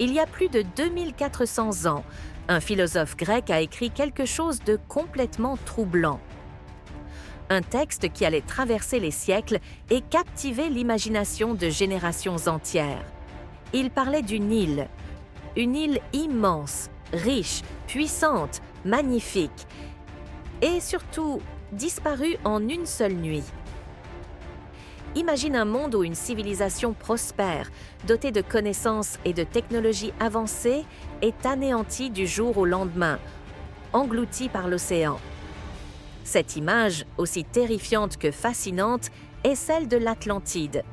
Il y a plus de 2400 ans, un philosophe grec a écrit quelque chose de complètement troublant. Un texte qui allait traverser les siècles et captiver l'imagination de générations entières. Il parlait d'une île immense, riche, puissante, magnifique, et surtout disparue en une seule nuit. Imagine un monde où une civilisation prospère, dotée de connaissances et de technologies avancées, est anéantie du jour au lendemain, engloutie par l'océan. Cette image, aussi terrifiante que fascinante, est celle de l'Atlantide.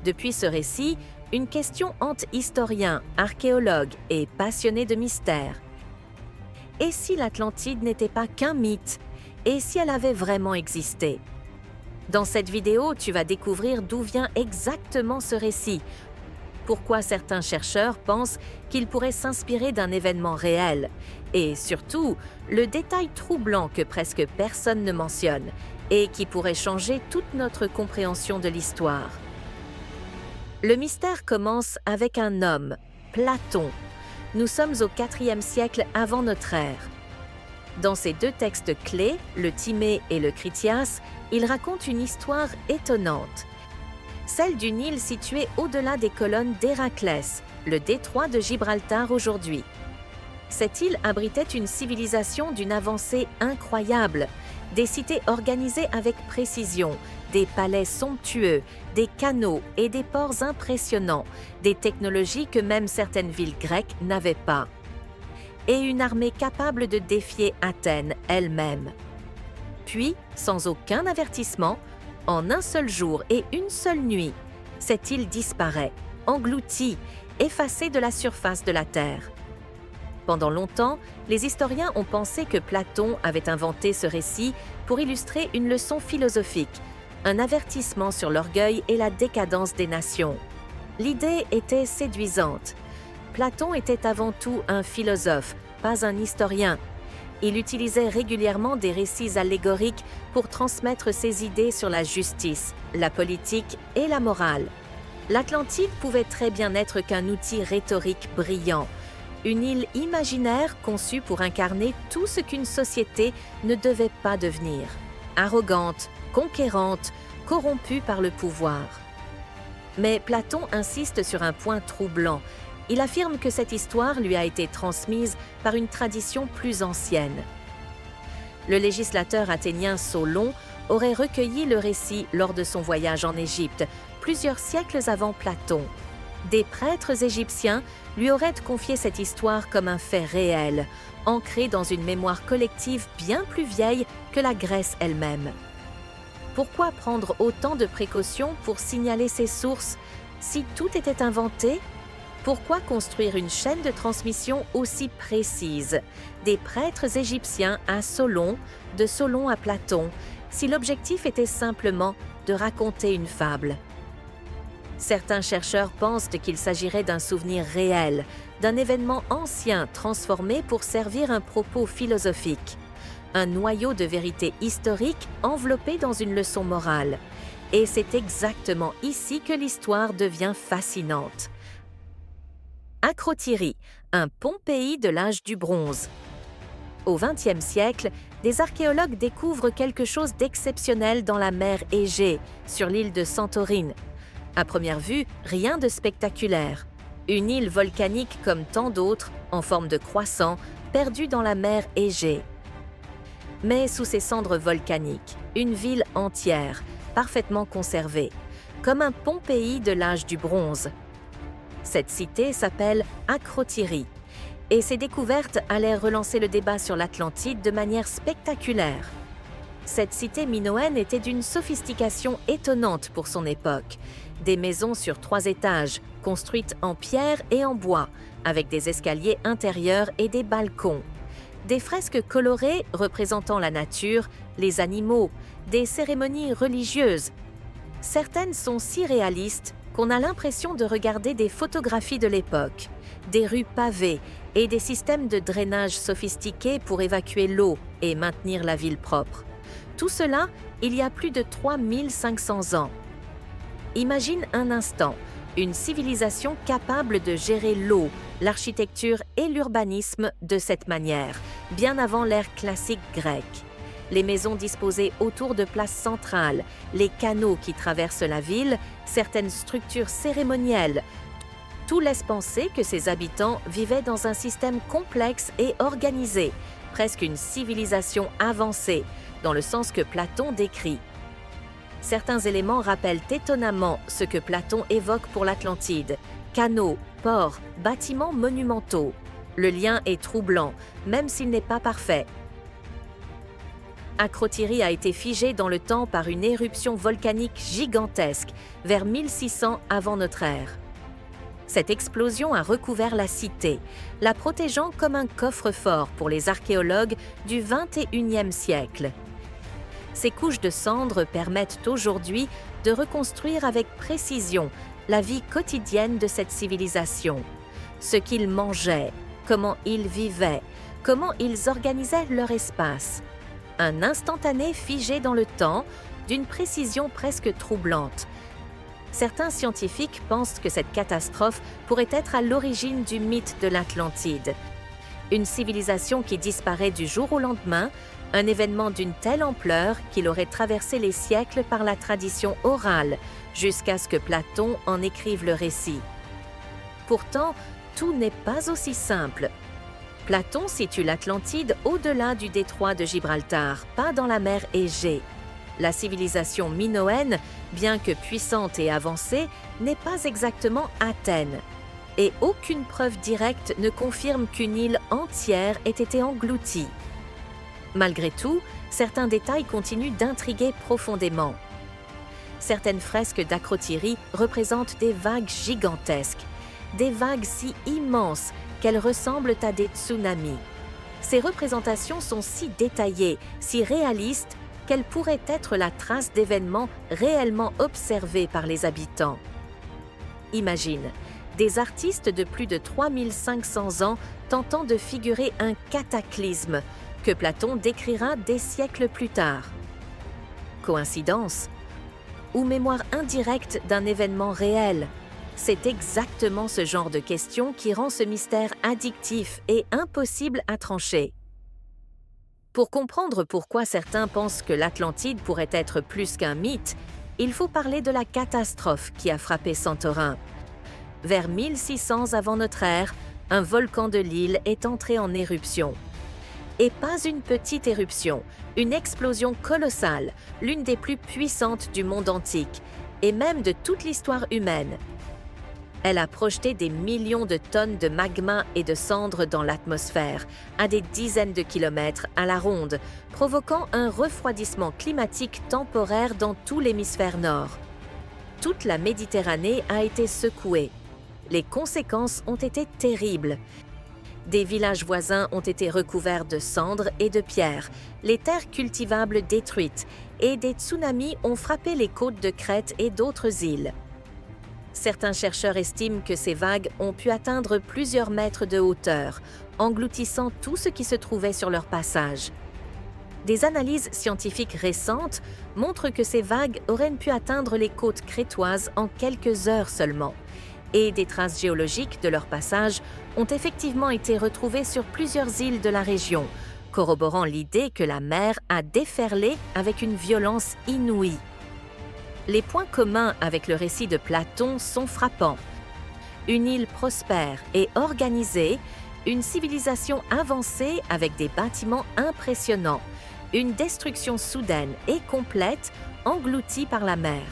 Depuis ce récit, une question hante historiens, archéologues et passionnés de mystères. Et si l'Atlantide n'était pas qu'un mythe? Et si elle avait vraiment existé? Dans cette vidéo, tu vas découvrir d'où vient exactement ce récit, pourquoi certains chercheurs pensent qu'il pourrait s'inspirer d'un événement réel, et surtout, le détail troublant que presque personne ne mentionne, et qui pourrait changer toute notre compréhension de l'histoire. Le mystère commence avec un homme, Platon. Nous sommes au IVe siècle avant notre ère. Dans ces deux textes clés, le Timée et le Critias, il raconte une histoire étonnante. Celle d'une île située au-delà des colonnes d'Héraclès, le détroit de Gibraltar aujourd'hui. Cette île abritait une civilisation d'une avancée incroyable, des cités organisées avec précision, des palais somptueux, des canaux et des ports impressionnants, des technologies que même certaines villes grecques n'avaient pas. Et une armée capable de défier Athènes elle-même. Puis, sans aucun avertissement, en un seul jour et une seule nuit, cette île disparaît, engloutie, effacée de la surface de la Terre. Pendant longtemps, les historiens ont pensé que Platon avait inventé ce récit pour illustrer une leçon philosophique, un avertissement sur l'orgueil et la décadence des nations. L'idée était séduisante. Platon était avant tout un philosophe, pas un historien. Il utilisait régulièrement des récits allégoriques pour transmettre ses idées sur la justice, la politique et la morale. L'Atlantide pouvait très bien n'être qu'un outil rhétorique brillant, une île imaginaire conçue pour incarner tout ce qu'une société ne devait pas devenir. Arrogante, conquérante, corrompue par le pouvoir. Mais Platon insiste sur un point troublant. Il affirme que cette histoire lui a été transmise par une tradition plus ancienne. Le législateur athénien Solon aurait recueilli le récit lors de son voyage en Égypte, plusieurs siècles avant Platon. Des prêtres égyptiens lui auraient confié cette histoire comme un fait réel, ancré dans une mémoire collective bien plus vieille que la Grèce elle-même. Pourquoi prendre autant de précautions pour signaler ces sources si tout était inventé? Pourquoi construire une chaîne de transmission aussi précise, des prêtres égyptiens à Solon, de Solon à Platon, si l'objectif était simplement de raconter une fable? Certains chercheurs pensent qu'il s'agirait d'un souvenir réel, d'un événement ancien transformé pour servir un propos philosophique, un noyau de vérité historique enveloppé dans une leçon morale. Et c'est exactement ici que l'histoire devient fascinante. Acrotyrie, un Pompéi de l'âge du bronze. Au XXe siècle, des archéologues découvrent quelque chose d'exceptionnel dans la mer Égée, sur l'île de Santorini. À première vue, rien de spectaculaire. Une île volcanique comme tant d'autres, en forme de croissant, perdue dans la mer Égée. Mais sous ces cendres volcaniques, une ville entière, parfaitement conservée, comme un Pompéi de l'âge du bronze. Cette cité s'appelle Acrotyrie, et ces découvertes allaient relancer le débat sur l'Atlantide de manière spectaculaire. Cette cité minoenne était d'une sophistication étonnante pour son époque. Des maisons sur 3 étages, construites en pierre et en bois, avec des escaliers intérieurs et des balcons. Des fresques colorées représentant la nature, les animaux, des cérémonies religieuses. Certaines sont si réalistes qu'on a l'impression de regarder des photographies de l'époque, des rues pavées et des systèmes de drainage sophistiqués pour évacuer l'eau et maintenir la ville propre. Tout cela, il y a plus de 3500 ans. Imagine un instant, une civilisation capable de gérer l'eau, l'architecture et l'urbanisme de cette manière, bien avant l'ère classique grecque. Les maisons disposées autour de places centrales, les canaux qui traversent la ville, certaines structures cérémonielles, tout laisse penser que ces habitants vivaient dans un système complexe et organisé, presque une civilisation avancée, dans le sens que Platon décrit. Certains éléments rappellent étonnamment ce que Platon évoque pour l'Atlantide: canaux, ports, bâtiments monumentaux. Le lien est troublant, même s'il n'est pas parfait. Akrotiri a été figée dans le temps par une éruption volcanique gigantesque, vers 1600 avant notre ère. Cette explosion a recouvert la cité, la protégeant comme un coffre-fort pour les archéologues du XXIe siècle. Ces couches de cendres permettent aujourd'hui de reconstruire avec précision la vie quotidienne de cette civilisation. Ce qu'ils mangeaient, comment ils vivaient, comment ils organisaient leur espace. Un instantané figé dans le temps, d'une précision presque troublante. Certains scientifiques pensent que cette catastrophe pourrait être à l'origine du mythe de l'Atlantide. Une civilisation qui disparaît du jour au lendemain, un événement d'une telle ampleur qu'il aurait traversé les siècles par la tradition orale, jusqu'à ce que Platon en écrive le récit. Pourtant, tout n'est pas aussi simple. Platon situe l'Atlantide au-delà du détroit de Gibraltar, pas dans la mer Égée. La civilisation minoenne, bien que puissante et avancée, n'est pas exactement Athènes. Et aucune preuve directe ne confirme qu'une île entière ait été engloutie. Malgré tout, certains détails continuent d'intriguer profondément. Certaines fresques d'Akrotiri représentent des vagues gigantesques, des vagues si immenses qu'elles ressemblent à des tsunamis. Ces représentations sont si détaillées, si réalistes, qu'elles pourraient être la trace d'événements réellement observés par les habitants. Imagine, des artistes de plus de 3500 ans tentant de figurer un cataclysme que Platon décrira des siècles plus tard. Coïncidence? Ou mémoire indirecte d'un événement réel? C'est exactement ce genre de question qui rend ce mystère addictif et impossible à trancher. Pour comprendre pourquoi certains pensent que l'Atlantide pourrait être plus qu'un mythe, il faut parler de la catastrophe qui a frappé Santorin. Vers 1600 avant notre ère, un volcan de l'île est entré en éruption. Et pas une petite éruption, une explosion colossale, l'une des plus puissantes du monde antique, et même de toute l'histoire humaine. Elle a projeté des millions de tonnes de magma et de cendres dans l'atmosphère, à des dizaines de kilomètres à la ronde, provoquant un refroidissement climatique temporaire dans tout l'hémisphère nord. Toute la Méditerranée a été secouée. Les conséquences ont été terribles. Des villages voisins ont été recouverts de cendres et de pierres, les terres cultivables détruites, et des tsunamis ont frappé les côtes de Crète et d'autres îles. Certains chercheurs estiment que ces vagues ont pu atteindre plusieurs mètres de hauteur, engloutissant tout ce qui se trouvait sur leur passage. Des analyses scientifiques récentes montrent que ces vagues auraient pu atteindre les côtes crétoises en quelques heures seulement, et des traces géologiques de leur passage ont effectivement été retrouvées sur plusieurs îles de la région, corroborant l'idée que la mer a déferlé avec une violence inouïe. Les points communs avec le récit de Platon sont frappants. Une île prospère et organisée, une civilisation avancée avec des bâtiments impressionnants, une destruction soudaine et complète engloutie par la mer.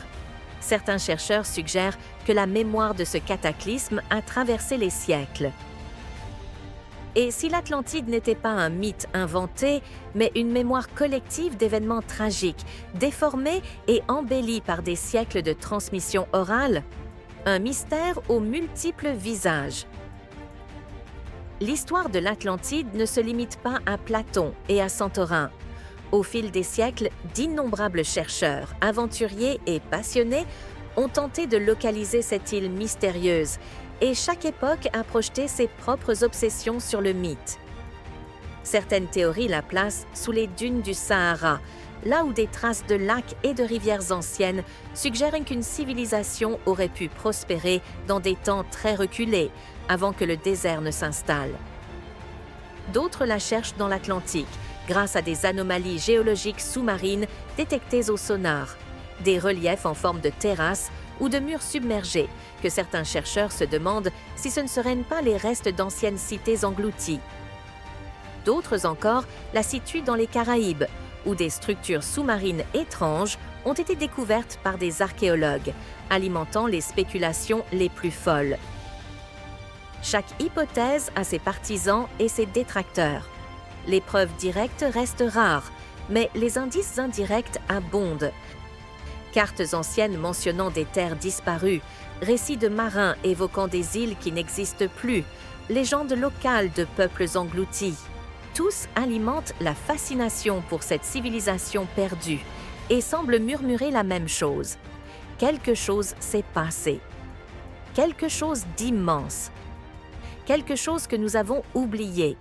Certains chercheurs suggèrent que la mémoire de ce cataclysme a traversé les siècles. Et si l'Atlantide n'était pas un mythe inventé, mais une mémoire collective d'événements tragiques, déformés et embellis par des siècles de transmission orale, un mystère aux multiples visages. L'histoire de l'Atlantide ne se limite pas à Platon et à Santorin. Au fil des siècles, d'innombrables chercheurs, aventuriers et passionnés ont tenté de localiser cette île mystérieuse, et chaque époque a projeté ses propres obsessions sur le mythe. Certaines théories la placent sous les dunes du Sahara, là où des traces de lacs et de rivières anciennes suggèrent qu'une civilisation aurait pu prospérer dans des temps très reculés, avant que le désert ne s'installe. D'autres la cherchent dans l'Atlantique, grâce à des anomalies géologiques sous-marines détectées au sonar, des reliefs en forme de terrasses ou de murs submergés, que certains chercheurs se demandent si ce ne seraient pas les restes d'anciennes cités englouties. D'autres encore la situent dans les Caraïbes, où des structures sous-marines étranges ont été découvertes par des archéologues, alimentant les spéculations les plus folles. Chaque hypothèse a ses partisans et ses détracteurs. Les preuves directes restent rares, mais les indices indirects abondent. Cartes anciennes mentionnant des terres disparues, récits de marins évoquant des îles qui n'existent plus, légendes locales de peuples engloutis. Tous alimentent la fascination pour cette civilisation perdue et semblent murmurer la même chose. Quelque chose s'est passé. Quelque chose d'immense. Quelque chose que nous avons oublié.